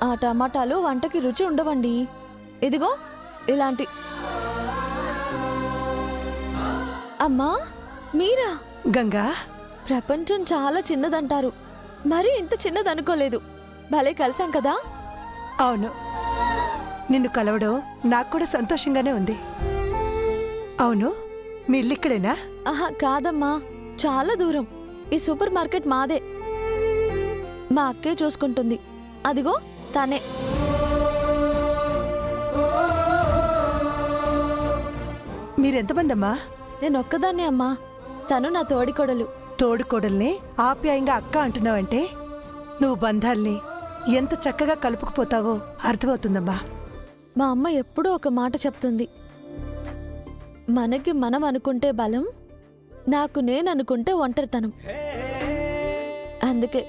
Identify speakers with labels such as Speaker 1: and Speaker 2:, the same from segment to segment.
Speaker 1: ఆ టమాటాలు వంటకి రుచి ఉండవండి. ఇదిగో ఇలాంటి. అమ్మా మీరా?
Speaker 2: గంగా,
Speaker 1: ప్రపంచం చాలా చిన్నదంటారు, మరీ ఇంత చిన్నదనుకోలేదు. భలే కలిసాం కదా.
Speaker 2: అవును, నిన్ను కలవడం నాకు కూడా సంతోషంగానే ఉంది. అవును, మీ ఇల్లు ఇక్కడేనా?
Speaker 1: ఆహా కాదమ్మా, చాలా దూరం. ఈ సూపర్ మార్కెట్ మాదే. మా అక్కే చూసుకుంటుంది. అదిగో తనే.
Speaker 2: మీరెంతమందమ్మా?
Speaker 1: నేను ఒక్కదాన్నే అమ్మా, తను నా తోడికొడలు.
Speaker 2: తోడుకోడల్ని ఆప్యాయంగా అక్క అంటున్నావంటే నువ్వు బంధాల్ని ఎంత చక్కగా కలుపుకుపోతావో అర్థమవుతుందమ్మా.
Speaker 1: మా అమ్మ ఎప్పుడూ ఒక మాట చెప్తుంది, మనకి మనం అనుకుంటే బలం, నాకు నేననుకుంటే ఒంటరితనం. అందుకే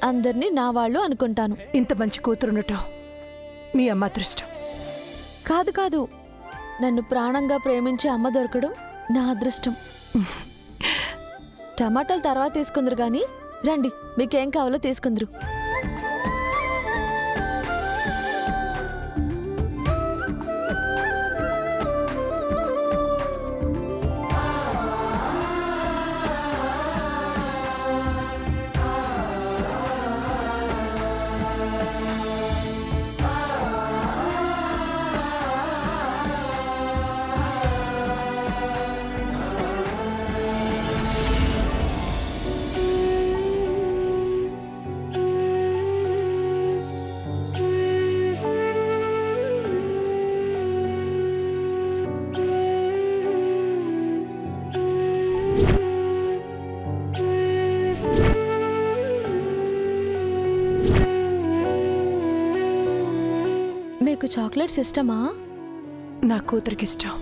Speaker 1: అందరినీ నా వాళ్ళు అనుకుంటాను.
Speaker 2: ఇంత మంచి కూతురుండటం మీ అమ్మ అదృష్టం.
Speaker 1: కాదు కాదు, నన్ను ప్రాణంగా ప్రేమించే అమ్మ దొరకడం నా అదృష్టం. టమాటాలు తర్వాత తీసుకుందరు గాని రండి, మీకేం కావాలో తీసుకుందరు. మీకు చాక్లెట్స్ ఇష్టమా?
Speaker 2: నా కూతురికి ఇష్టం.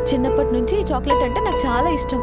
Speaker 1: చిన్నప్పటి నుంచి ఈ చాక్లెట్ అంటే నాకు చాలా ఇష్టం.